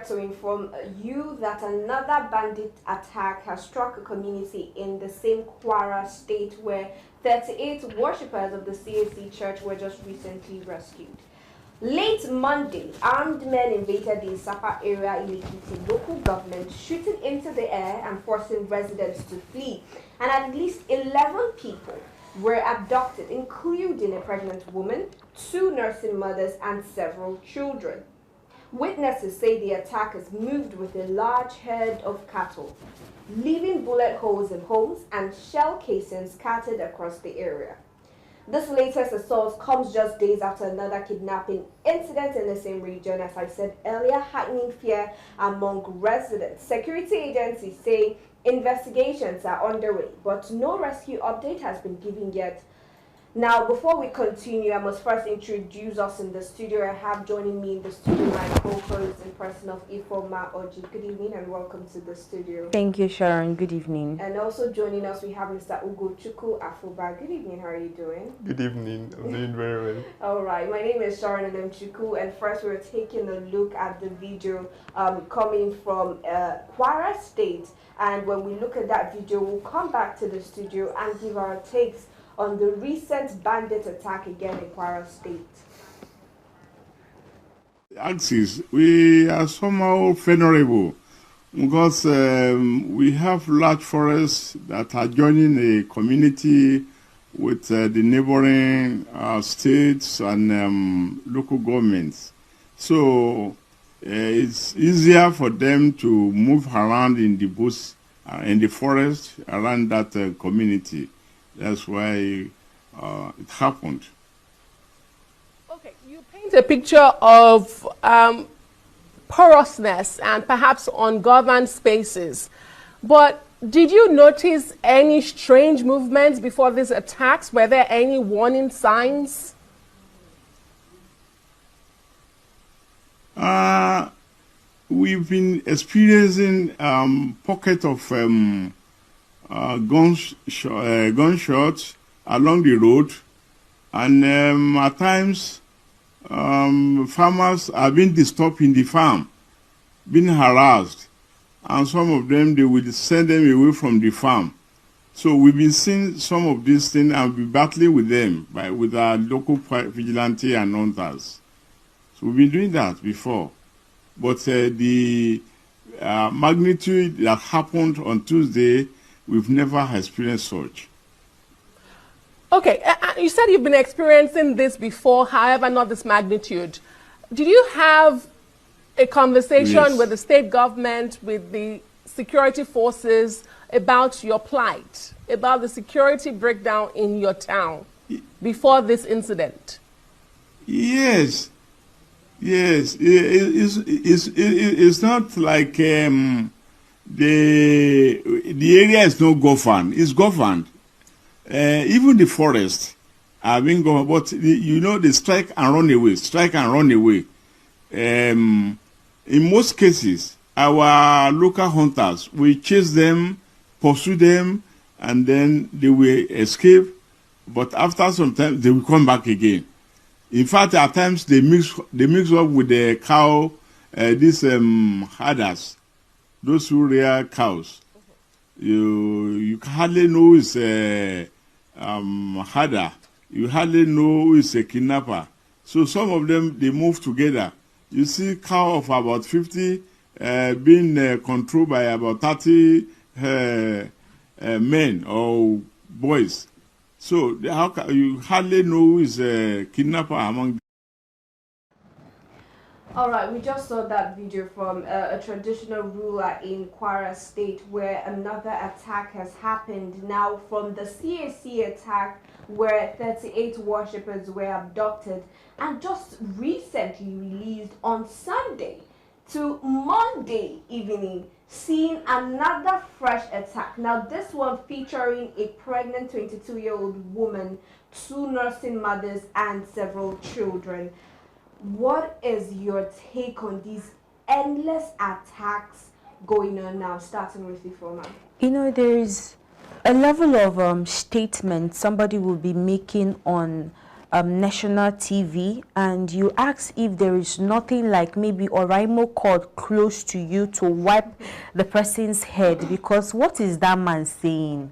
to inform you that another bandit attack has struck a community in the same KWARA state where 38 worshippers of the CAC church were just recently rescued. Late Monday, armed men invaded the Sapa area in the local government, shooting into the air and forcing residents to flee. And at least 11 people were abducted, including a pregnant woman, 2 nursing mothers, and several children. Witnesses say the attackers moved with a large herd of cattle, leaving bullet holes in homes and shell casings scattered across the area. This latest assault comes just days after another kidnapping incident in the same region, as I said earlier, heightening fear among residents. Security agencies say investigations are underway, but no rescue update has been given yet. Now, before we continue, I must first introduce us in the studio. I have joining me in the studio my co-host in person of Ifoma Oji. Good evening and welcome to the studio. Thank you, Sharon. Good evening. And also joining us, we have Mr. Ugo Chuku Afuba. Good evening. How are you doing? Good evening. I'm doing very well. All right. My name is Sharon and I'm Chuku. And first, we're taking a look at the video coming from KWARA State. And when we look at that video, we'll come back to the studio and give our takes on the recent bandit attack again in KWARA State. Axis, we are somehow vulnerable because we have large forests that are joining a community with the neighboring states and local governments. So it's easier for them to move around in the bush, in the forest around that community. That's why it happened. Okay, you paint a picture of porousness and perhaps ungoverned spaces. But did you notice any strange movements before these attacks? Were there any warning signs? We've been experiencing pockets of gunshots along the road, and at times farmers are being disturbed in the farm, being harassed, and some of them, they will send them away from the farm. So we've been seeing some of these things and be battling with them, with our local vigilante and hunters. So we've been doing that before. But the magnitude that happened on Tuesday, we've never experienced such. Okay, you said you've been experiencing this before, however, not this magnitude. Did you have a conversation with the state government, with the security forces about your plight, about the security breakdown in your town before this incident? Yes. Yes. It's not like the area is not governed. It's governed. Even the forest are being governed. But you know, they strike and run away. Strike and run away. In most cases, our local hunters will chase them, pursue them, and then they will escape. But after some time, they will come back again. In fact, at times they mix up with the cow, these herders, those who rear cows. You hardly know it's a herder. You hardly know it's a kidnapper. So some of them, they move together. You see cow of about 50 being controlled by about 30 men or boys. So how can, you hardly know who is a kidnapper among them. All right, we just saw that video from a traditional ruler in KWARA State where another attack has happened. Now, from the CAC attack where 38 worshippers were abducted and just recently released on Sunday to Monday evening, seeing another fresh attack. Now, this one featuring a pregnant 22-year-old woman, 2 nursing mothers, and several children. What is your take on these endless attacks going on now, starting with Ifoma? You know, there is a level of statement somebody will be making on national TV and you ask if there is nothing like maybe Oraimo cord close to you to wipe the person's head, because what is that man saying?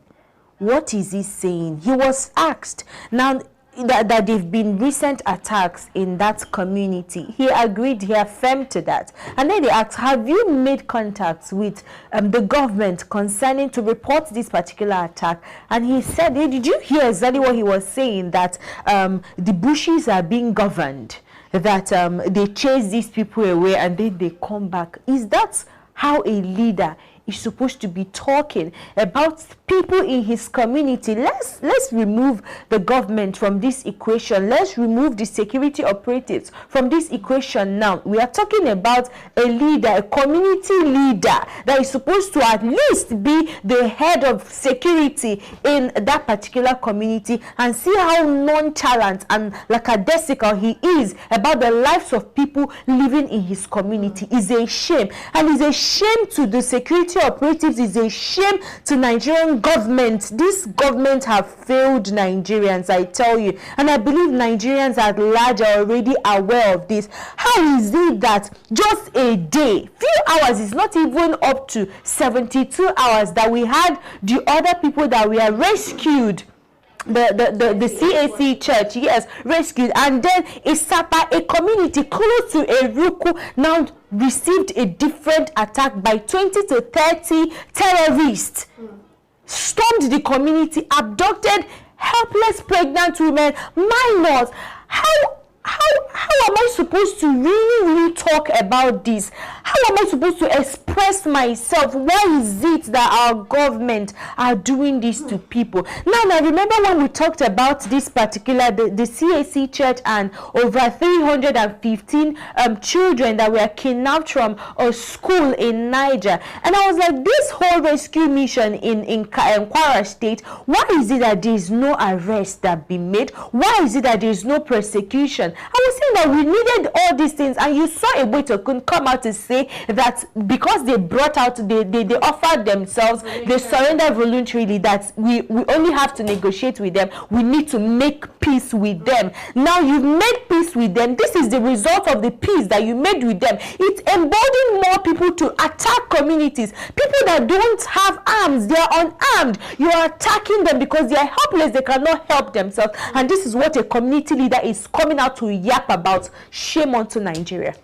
What is he saying? He was asked. Now, that there have been recent attacks in that community. He agreed, he affirmed to that. And then they asked, have you made contacts with the government concerning to report this particular attack? And he said, hey, did you hear exactly what he was saying? That the bushes are being governed, that they chase these people away and then they come back. Is that how a leader is supposed to be talking about people in his community? Let's remove the government from this equation. Let's remove the security operatives from this equation now. We are talking about a leader, a community leader that is supposed to at least be the head of security in that particular community, and see how nonchalant and lackadaisical he is about the lives of people living in his community. Is a shame, and is a shame to the security operatives, is a shame to Nigerian government. This government have failed Nigerians, I tell you, and I believe Nigerians at large are already aware of this. How is it that just a day, few hours, is not even up to 72 hours, that we had the other people that we are rescued, the CAC church, yes, rescued, and then Isapa, a community close to Eruku, now received a different attack by 20 to 30 terrorists, stormed the community, abducted helpless pregnant women, minors. How am I supposed to really talk about this? How am I supposed to express myself? Why is it that our government are doing this to people? Now, I remember when we talked about this particular, the CAC church and over 315 children that were kidnapped from a school in Niger. And I was like, this whole rescue mission in KWARA state, why is it that there is no arrest that be made? Why is it that there is no persecution? I was saying that we needed all these things, and you saw a way to come out to say that because they brought out, they offered themselves, they surrendered voluntarily, that we only have to negotiate with them. We need to make peace with them. Now you've made peace with them. This is the result of the peace that you made with them. It emboldened more people to attack communities. People that don't have arms, they are unarmed. You are attacking them because they are helpless. They cannot help themselves. And this is what a community leader is coming out to yap about. Shame onto Nigeria.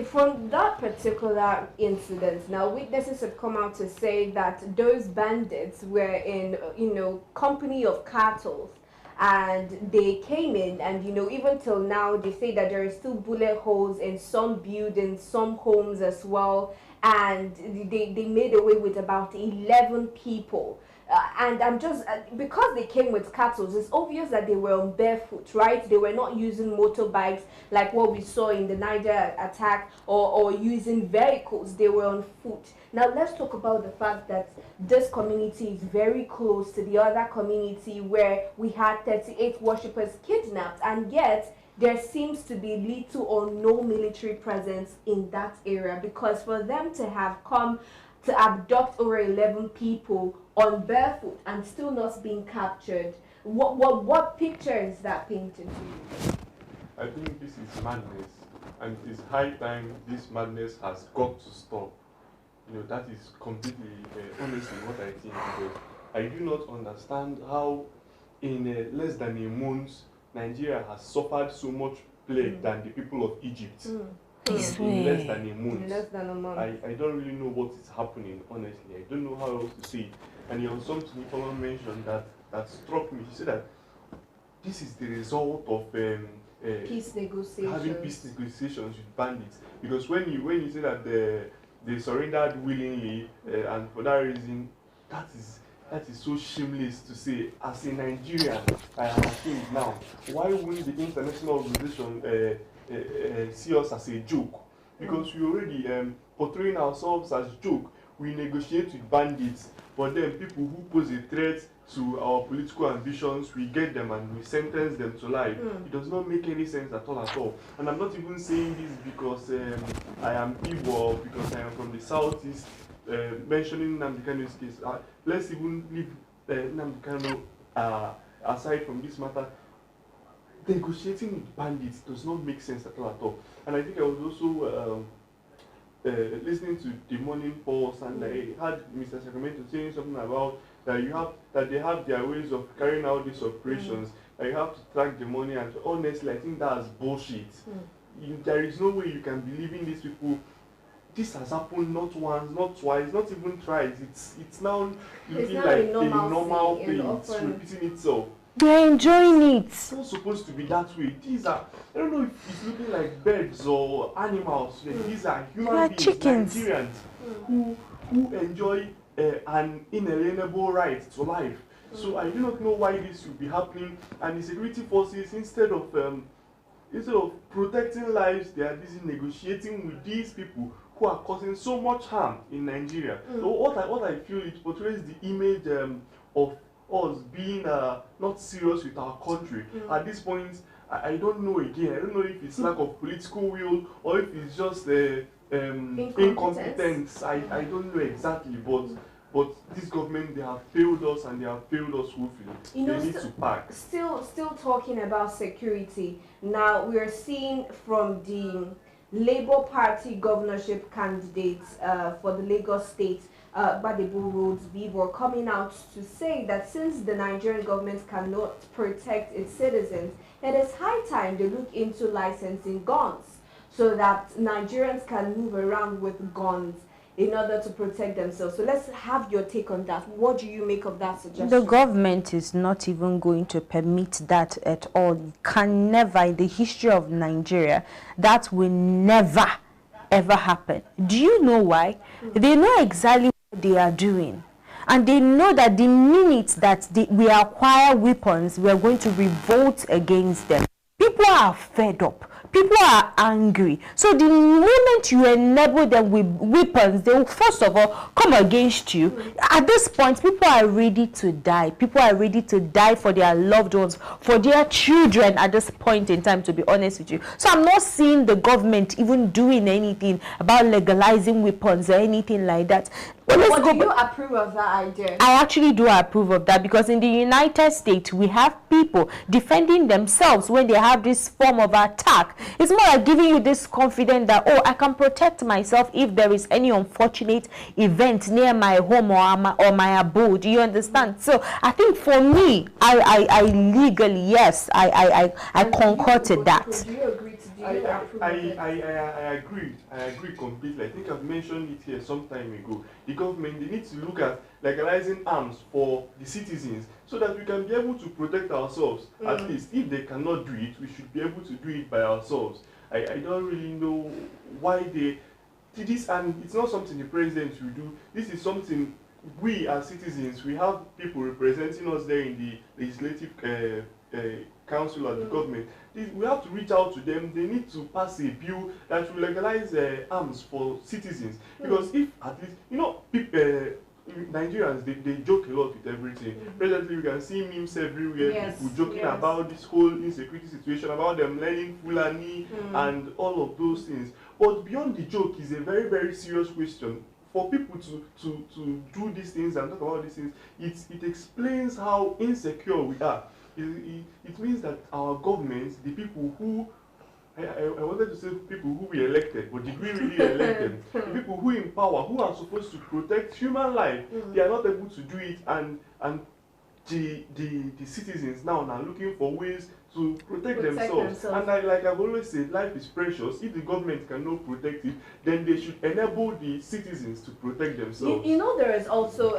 From that particular incident, now witnesses have come out to say that those bandits were in, company of cattle, and they came in, and even till now they say that there are still bullet holes in some buildings, some homes as well, and they made away with about 11 people. And I'm just, because they came with cattle, it's obvious that they were on barefoot, right? They were not using motorbikes like what we saw in the Niger attack, or using vehicles. They were on foot. Now let's talk about the fact that this community is very close to the other community where we had 38 worshippers kidnapped, and yet there seems to be little or no military presence in that area, because for them to have come to abduct over 11 people on barefoot and still not being captured, what picture is that painted to you? I think this is madness, and it's high time this madness has got to stop. That is completely, honestly, what I think, because I do not understand how in less than a month Nigeria has suffered so much plague than the people of Egypt. In less than a month. Less than a month. I don't really know what is happening, honestly. I don't know how else to say it. And there was something Nicola mentioned that struck me. He said that this is the result of peace negotiations. Having peace negotiations with bandits. Because when you say that they surrendered willingly, and for that reason, that is so shameless to say. As a Nigerian, I think now, why wouldn't the international organization see us as a joke? Because we already portraying ourselves as joke. We negotiate with bandits, but then people who pose a threat to our political ambitions, we get them and we sentence them to life. It does not make any sense at all. And I'm not even saying this because I am evil or because I am from the southeast. Mentioning Nnamdi Kanu's case, let's even leave Nnamdi Kanu aside from this matter. negotiating with bandits does not make sense at all. And I think I was also listening to the Morning Pulse, and I heard Mr. Sacramento saying something about that they have their ways of carrying out these operations. That you have to track the money, and honestly, I think that's bullshit. There is no way you can be leaving these people. This has happened not once, not twice, not even thrice. It's now looking like a normal thing. It's repeating itself. They're enjoying it. It's not supposed to be that way. These are, I don't know if it's looking like birds or animals. These are human beings, chickens. Nigerians, who enjoy an inalienable right to life. So I do not know why this should be happening. And the security forces, instead of protecting lives, they are busy negotiating with these people who are causing so much harm in Nigeria. So what I feel, it portrays the image of us being not serious with our country. At this point, I don't know again. I don't know if it's lack of political will or if it's just incompetence. I don't know exactly, but this government, they have failed us, and they have failed us woefully. They need to pack. Still talking about security. Now we are seeing from the Labour Party governorship candidates for the Lagos State, Badebo Roads Vivo, coming out to say that since the Nigerian government cannot protect its citizens, it is high time they look into licensing guns so that Nigerians can move around with guns in order to protect themselves. So let's have your take on that. What do you make of that suggestion? The government is not even going to permit that at all. It can never, in the history of Nigeria, that will never, ever happen. Do you know why? They know exactly what they are doing. And they know that the minute that we acquire weapons, we are going to revolt against them. People are fed up. People are angry. So the moment you enable them with weapons, they will first of all come against you. At this point, people are ready to die. People are ready to die for their loved ones, for their children at this point in time, to be honest with you. So I'm not seeing the government even doing anything about legalizing weapons or anything like that. But do you approve of that idea? I actually do approve of that, because in the United States, we have people defending themselves when they have this form of attack. It's more like giving you this confidence that, oh, I can protect myself if there is any unfortunate event near my home or my abode. You understand? So I think for me, I legally, yes, I concur to that. Do you agree to I agree completely. I think I've mentioned it here some time ago. The government, they need to look at legalizing arms for the citizens so that we can be able to protect ourselves. At least if they cannot do it, we should be able to do it by ourselves. I don't really know why they did this, and it's not something the president will do. This is something we as citizens, we have people representing us there in the legislative council of the government. We have to reach out to them. They need to pass a bill that will legalize arms for citizens. Because if at least, people, Nigerians, they joke a lot with everything. Presently, we can see memes everywhere, people joking about this whole insecurity situation, about them learning Fulani and all of those things. But beyond the joke is a very, very serious question. For people to do these things and talk about these things, it explains how insecure we are. It means that our governments, the people who, I wanted to say people who we elected, but did we really elect them? The people who in power, who are supposed to protect human life, they are not able to do it, and the citizens now are looking for ways to protect themselves. And like I've always said, life is precious. If the government cannot protect it, then they should enable the citizens to protect themselves. There is also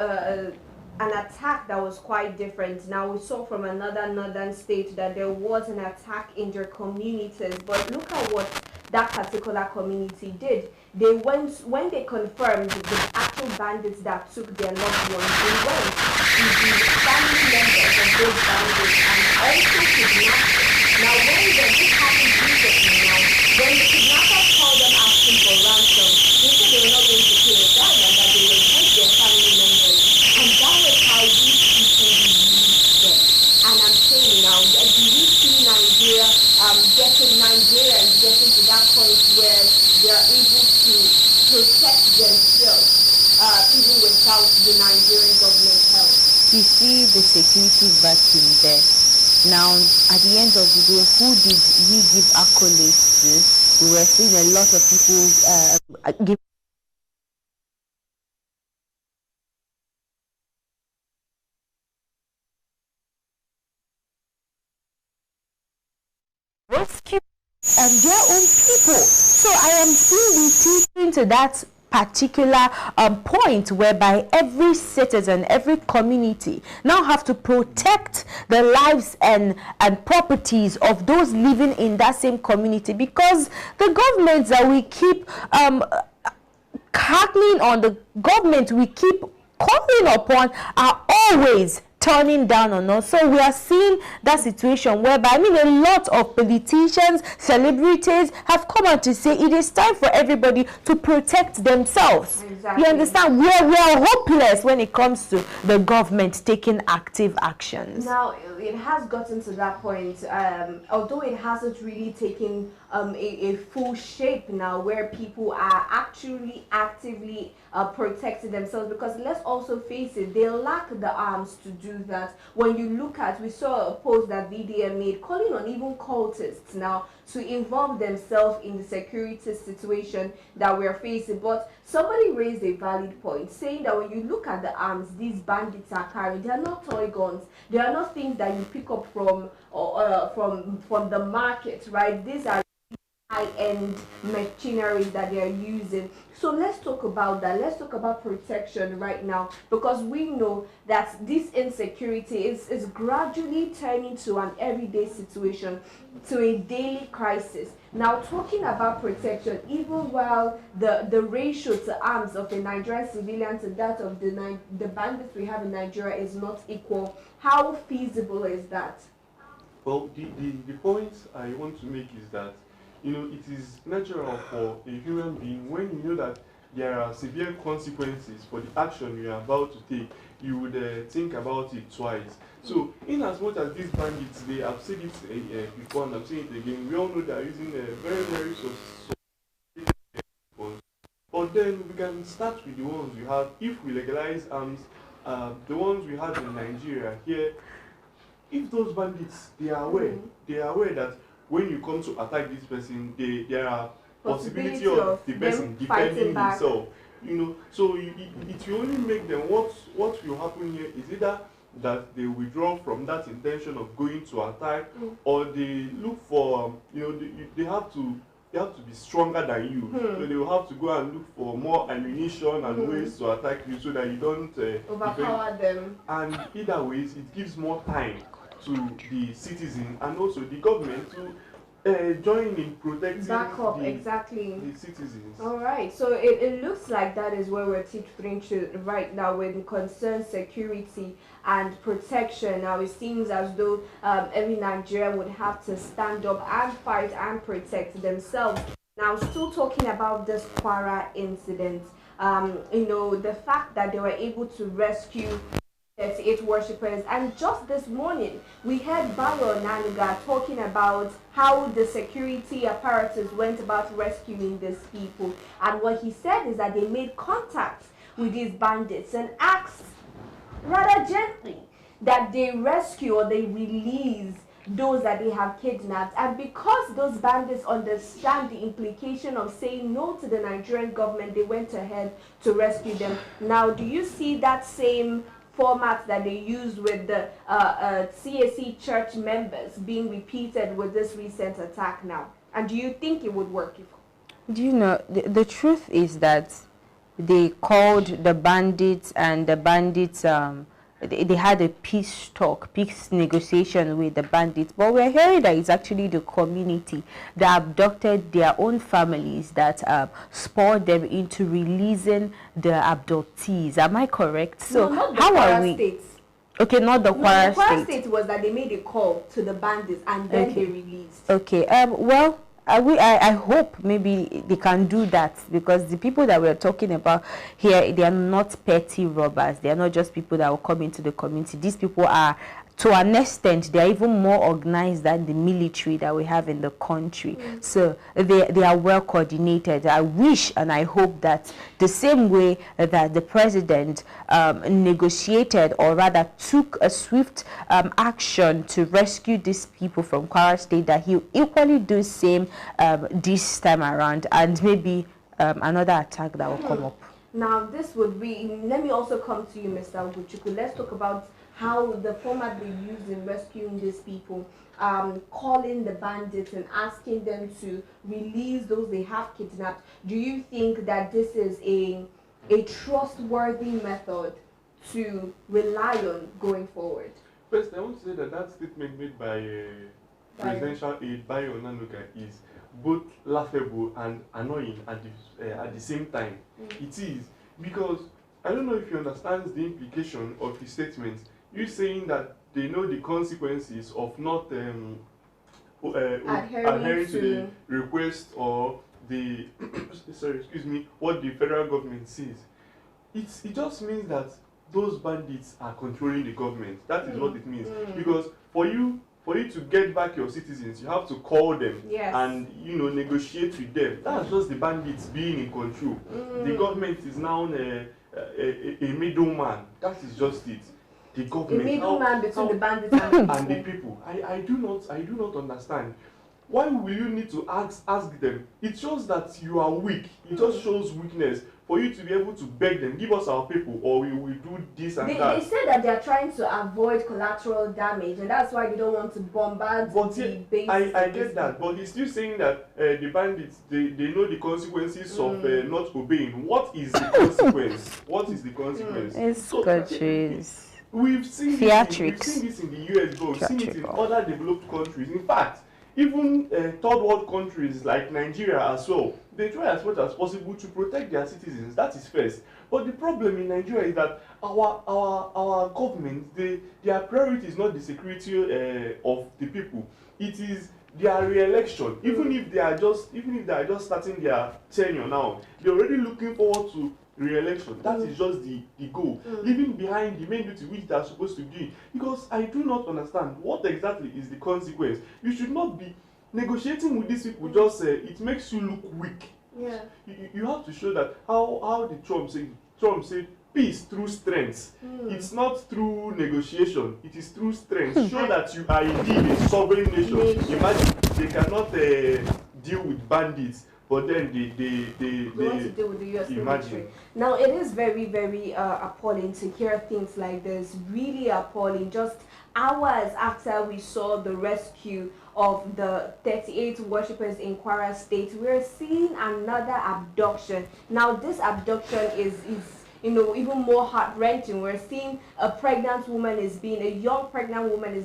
an attack that was quite different. Now we saw from another northern state that there was an attack in their communities, but look at what that particular community did. They went, when they confirmed the actual bandits that took their loved ones, they went to the family members of those bandits and also kidnapped them. Now this happened recently now, when the kidnappers called them asking for ransom, they said they were not going to pay a dime and that they would help their family members. And that was how these people used them. And I'm saying now, do you see Nigerians getting to that point where they are able to protect themselves, even without the Nigerian government help? You see the security vacuum there. Now, at the end of the day, who did we give accolades to? We were seeing a lot of people give. Rescue their own people. So I am seeing we teaching to that particular point whereby every citizen, every community now have to protect the lives and properties of those living in that same community, because the governments that we keep hackling on, the government we keep calling upon, are always turning down on us. So we are seeing that situation whereby, I mean, a lot of politicians, celebrities have come out to say it is time for everybody to protect themselves. Exactly. You understand? We are hopeless when it comes to the government taking active actions. Now, it has gotten to that point, although it hasn't really taken a full shape now, where people are actually actively protecting themselves, because let's also face it, they lack the arms to do that. When you look at, we saw a post that VDM made calling on even cultists now to involve themselves in the security situation that we're facing. But somebody raised a valid point, saying that when you look at the arms these bandits are carrying, they are not toy guns, they are not things that you pick up from the market, right? These are high-end machinery that they are using. So let's talk about that. Let's talk about protection right now, because we know that this insecurity is gradually turning to an everyday situation, to a daily crisis. Now, talking about protection, even while the ratio to arms of a Nigerian civilian to that of the bandits we have in Nigeria is not equal, how feasible is that? Well, the point I want to make is that, you know, it is natural for a human being, when you know that there are severe consequences for the action you are about to take, you would think about it twice. So, in as much as these bandits, they, I've said it before and I'm saying it again, we all know they are using a very, very sophisticated weapons. But then we can start with the ones we have. If we legalize arms, the ones we have in Nigeria here, if those bandits, they are aware that when you come to attack this person, there are possibility of the person defending himself. You know, so it will only make them, what will happen here is either that they withdraw from that intention of going to attack, or they look for, you know, they have to be stronger than you. So they will have to go and look for more ammunition and ways to attack you, so that you don't overpower them. And either ways, it gives more time to the citizen and also the government to join in protecting the citizens. All right, so it looks like that is where we're teetering to right now when it concerns security and protection. Now it seems as though every Nigerian would have to stand up and fight and protect themselves. Now, still talking about this KWARA incident, you know, the fact that they were able to rescue 38 worshippers, and just this morning we heard Bayo Nanuga talking about how the security apparatus went about rescuing these people, and what he said is that they made contact with these bandits and asked rather gently that they rescue or they release those that they have kidnapped. And because those bandits understand the implication of saying no to the Nigerian government, they went ahead to rescue them. Now, do you see that same format that they used with the CAC church members being repeated with this recent attack now? And do you think it would work? Do you know, the truth is that they called the bandits, and the bandits, they had a peace talk, peace negotiation with the bandits. But we're hearing that it's actually the community that abducted their own families that spurred them into releasing the abductees. Am I correct? So no, how are we? States. Okay, not the KWARA the KWARA state. state was that they made a call to the bandits and then they released. Okay. Well, I hope maybe they can do that, because the people that we're talking about here, they are not petty robbers. They are not just people that will come into the community. These people are to an extent, they are even more organized than the military that we have in the country. So they are well coordinated. I wish and I hope that the same way that the president negotiated, or rather took a swift action to rescue these people from KWARA State, that he'll equally do same this time around, and maybe another attack that will come up. Now, this would be, let me also come to you, Mr. Ugochukwu. Let's talk about how the format they used in rescuing these people, calling the bandits and asking them to release those they have kidnapped. Do you think that this is a trustworthy method to rely on going forward? First, I want to say that statement made by presidential aide Bayo Onanuga is both laughable and annoying at the same time. It is, because I don't know if you understand the implication of his statement. You saying that they know the consequences of not adhering to the request or the what the federal government says. It just means that those bandits are controlling the government. That is what it means. Because for you to get back your citizens, you have to call them and negotiate with them. That's just the bandits being in control. The government is now a middleman. That is just it. The government, a middleman between the bandits and the people. I do not understand. Why will you need to ask them? It shows that you are weak. It just shows weakness for you to be able to beg them, give us our people, or we will do this and that. They say that they are trying to avoid collateral damage, and that's why they don't want to bombard the base. I get that, but he's still saying that the bandits, they know the consequences of not obeying. What is the consequence? What is the consequence? It's countries. We've seen this in the US, but we've seen it in other developed countries. In fact, even third world countries like Nigeria as well, they try as much as possible to protect their citizens. That is first. But the problem in Nigeria is that our government, their priority is not the security of the people. It is their re-election. Even if they are just starting their tenure now, they're already looking forward to re-election. That is just the goal. Leaving behind the main duty which they are supposed to do. Because I do not understand what exactly is the consequence. You should not be negotiating with these people. Just it makes you look weak. Yeah. You have to show that how the Trump said peace through strength. It's not through negotiation. It is through strength. Show that you are indeed a sovereign nation. Imagine they cannot deal with bandits. But then they want to deal with the US military. Now, it is very, very appalling to hear things like this. Really appalling. Just hours after we saw the rescue of the 38 worshippers in KWARA State, we're seeing another abduction. Now, this abduction is even more heart-wrenching. We're seeing a young pregnant woman is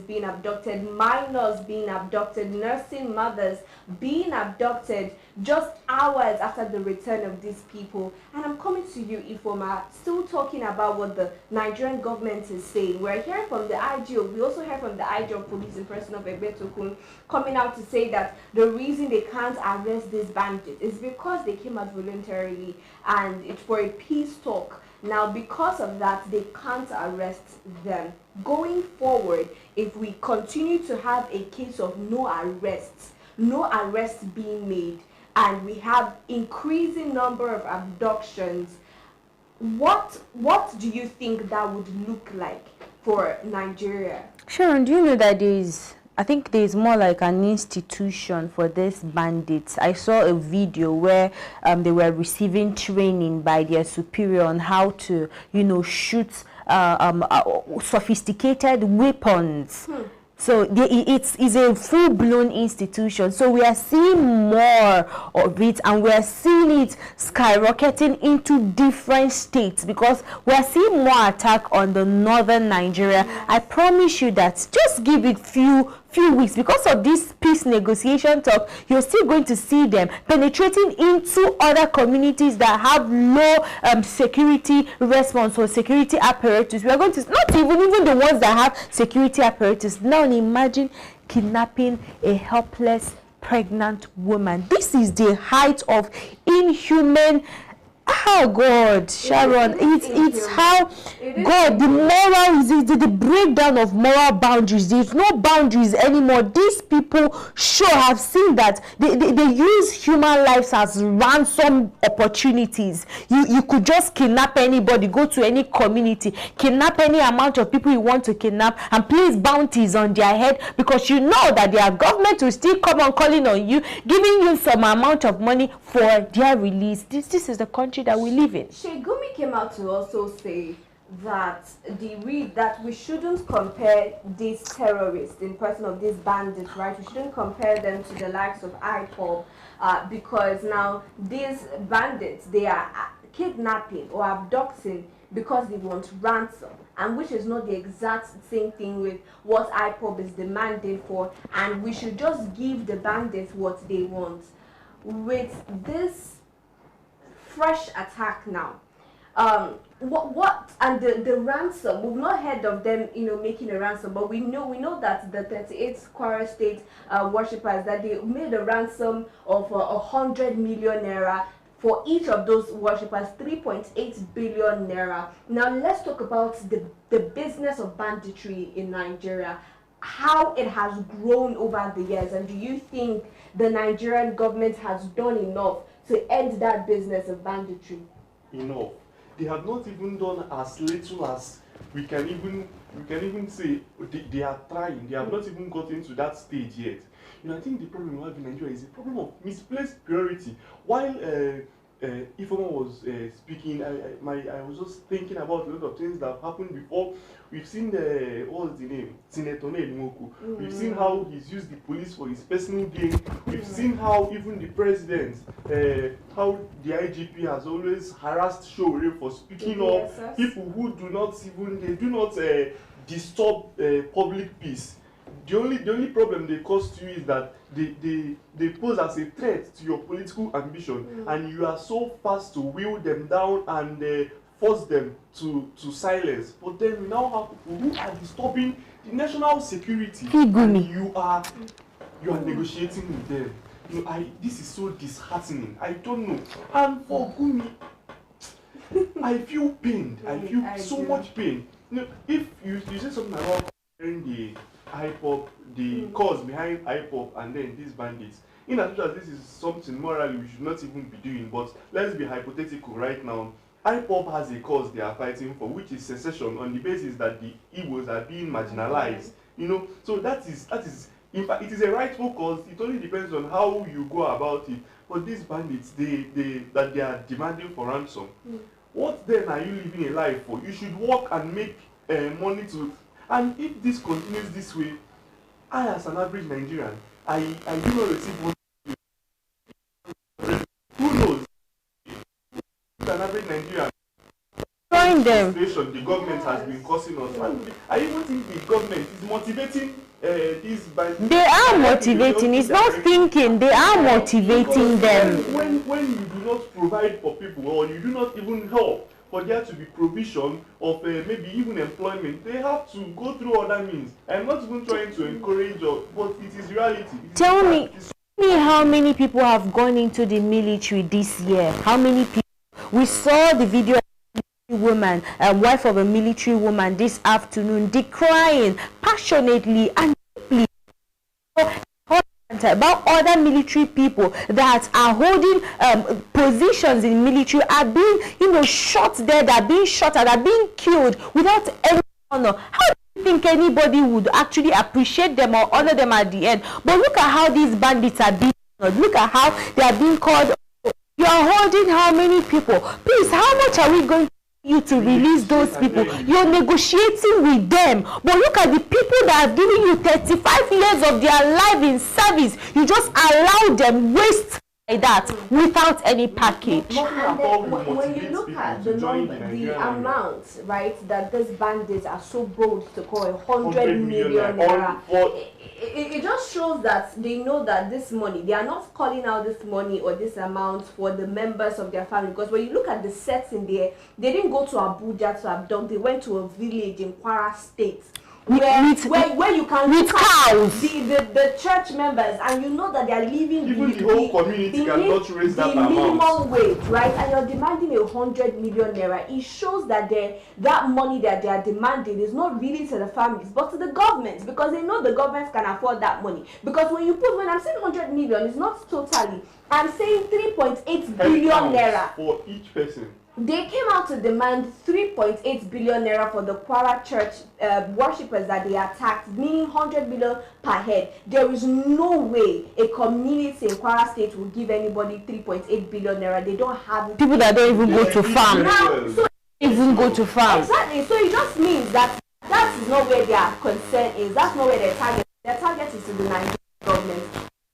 being abducted, minors being abducted, nursing mothers being abducted just hours after the return of these people. And I'm coming to you, Ifoma, still talking about what the Nigerian government is saying. We're hearing from the IGO. We also heard from the IGO of police in person of Ebetokun coming out to say that the reason they can't arrest these bandits is because they came out voluntarily and it's for a peace talk. Now, because of that, they can't arrest them. Going forward, if we continue to have a case of no arrests being made, and we have increasing number of abductions, what do you think that would look like for Nigeria? Sharon, do you know that I think there's more like an institution for these bandits. I saw a video where they were receiving training by their superior on how to, shoot sophisticated weapons. So it's a full-blown institution. So we are seeing more of it, and we are seeing it skyrocketing into different states because we are seeing more attack on the northern Nigeria. I promise you that just give it few weeks, because of this peace negotiation talk, you're still going to see them penetrating into other communities that have low security response or security apparatus. We are going to not even the ones that have security apparatus. Now imagine kidnapping a helpless pregnant woman. This is the height of inhuman Oh God, Sharon, it's how God, the moral is the breakdown of moral boundaries. There's no boundaries anymore. These people sure have seen that they use human lives as ransom opportunities. You could just kidnap anybody, go to any community, kidnap any amount of people you want to kidnap, and place bounties on their head, because you know that their government will still come on calling on you, giving you some amount of money for their release. This is the country that we live in. Shegumi came out to also say that that we shouldn't compare these terrorists in person of these bandits, right? We shouldn't compare them to the likes of IPOB, because now these bandits, they are kidnapping or abducting because they want ransom, and which is not the exact same thing with what IPOB is demanding for, and we should just give the bandits what they want. With this fresh attack now, what and the ransom, we've not heard of them, making a ransom, but we know that the 38 KWARA state worshippers, that they made a ransom of 100 million naira for each of those worshippers, 3.8 billion naira. Now let's talk about the business of banditry in Nigeria, how it has grown over the years, and do you think the Nigerian government has done enough to end that business of banditry? Enough. They have not even done as little as we can even say they are trying. They have not even gotten to that stage yet. I think the problem we have in Nigeria is a problem of misplaced priority. While Ifoma was speaking, I was just thinking about a lot of things that have happened before. We've seen what's the name? Senator Nmoku. We've seen how he's used the police for his personal gain. We've seen how even the president, how the IGP has always harassed Showore for speaking up. People who do not disturb public peace. The only problem they cause to you is that they pose as a threat to your political ambition, and you are so fast to wheel them down and force them to silence. But then we now have people who are disturbing the national security, and you are negotiating with them. This is so disheartening. I don't know. And for Gumi, I feel pained. I feel so much pain. If you say something about the IPOB, the cause behind IPOB, and then these bandits, in as much as this is something morally we should not even be doing, but let's be hypothetical right now. IPOB has a cause they are fighting for, which is secession, on the basis that the Igbos are being marginalized. So that is in fact it is a rightful cause. It only depends on how you go about it. But these bandits, that they are demanding for ransom. What then are you living a life for? You should work and make money to. And if this continues this way, I as an average Nigerian, I do not receive what. Who knows? An average Nigerian. Join them. The government has been causing us. And I even think the government is motivating these bandits. They are motivating. It's not thinking. They are motivating them. When you do not provide for people, or you do not even help for there to be provision of maybe even employment, they have to go through other means. I'm not even trying to encourage, but it is reality. Tell me how many people have gone into the military this year? How many people? We saw the video of a woman, a wife of a military woman this afternoon, decrying passionately and deeply about other military people that are holding positions in military, are being shot dead, are being shot and are being killed without any honor. How do you think anybody would actually appreciate them or honor them at the end? But look at how these bandits are being honored. Look at how they are being called. You are holding how many people? Please, how much are we going to you to release those people? You're negotiating with them, but look at the people that have given you 35 years of their life in service. You just allow them waste like that without any package. When you look at the amount, right, that these bandits are so bold to call 100 million naira, it just shows that they know that this money, they are not calling out this money or this amount for the members of their family. Because when you look at the sets in there, they didn't go to Abuja to abduct, they went to a village in KWARA State where you can with look at cows. the church members, and you know that they are living Even the whole community cannot raise that amount. The minimum wage, right? And you're demanding 100 million naira. It shows that that money that they are demanding is not really to the families, but to the governments, because they know the governments can afford that money. Because when I'm saying 100 million, it's not totally. I'm saying 3.8 billion naira for each person. They came out to demand 3.8 billion naira for the KWARA church worshippers that they attacked, meaning 100 million per head. There is no way a community in KWARA state will give anybody 3.8 billion naira. They don't have it. People that don't even go to farm. Exactly. So it just means that is not where their concern is. That's not where their target is. Their target is to the Nigerian government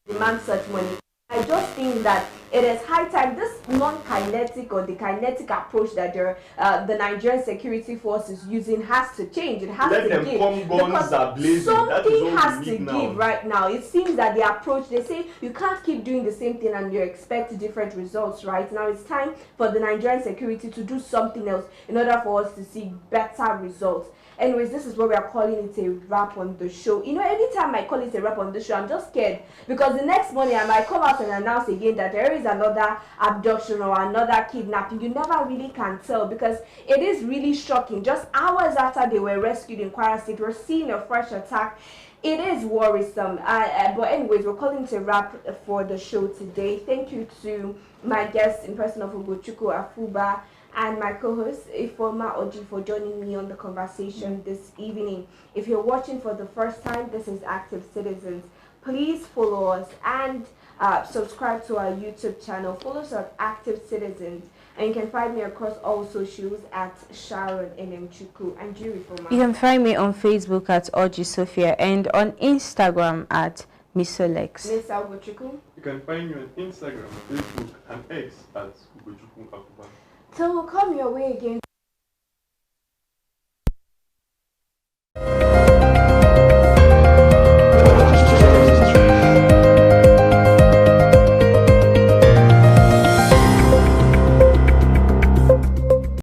demand such money. I just think that it is high time this non-kinetic or the kinetic approach that the Nigerian security force is using has to change. It has to give. Because something has to give right now. It seems that the approach, they say you can't keep doing the same thing and you expect different results right now. It's time for the Nigerian security to do something else in order for us to see better results. Anyways, this is what we are calling it a wrap on the show. You know, anytime I call it a wrap on the show, I'm just scared because the next morning I might come out and announce again that there is another abduction or another kidnapping. You never really can tell because it is really shocking. Just hours after they were rescued in KWARA State, we're seeing a fresh attack. It is worrisome. But anyways, we're calling it a wrap for the show today. Thank you to my guests in person of Ugochukwu Afuba and my co-host Ifoma Oji for joining me on the conversation this evening. If you're watching for the first time, this is Active Citizens. Please follow us and subscribe to our YouTube channel. Follow us at Active Citizens. And you can find me across all socials at Sharon Enemchukwu. And you, Ifoma. You can find me on Facebook at Oji Sophia and on Instagram at Misolex. Miss Ugochukwu. You can find me on Instagram, Facebook, and X at Ugochukwu Afuba. So we'll come your way again.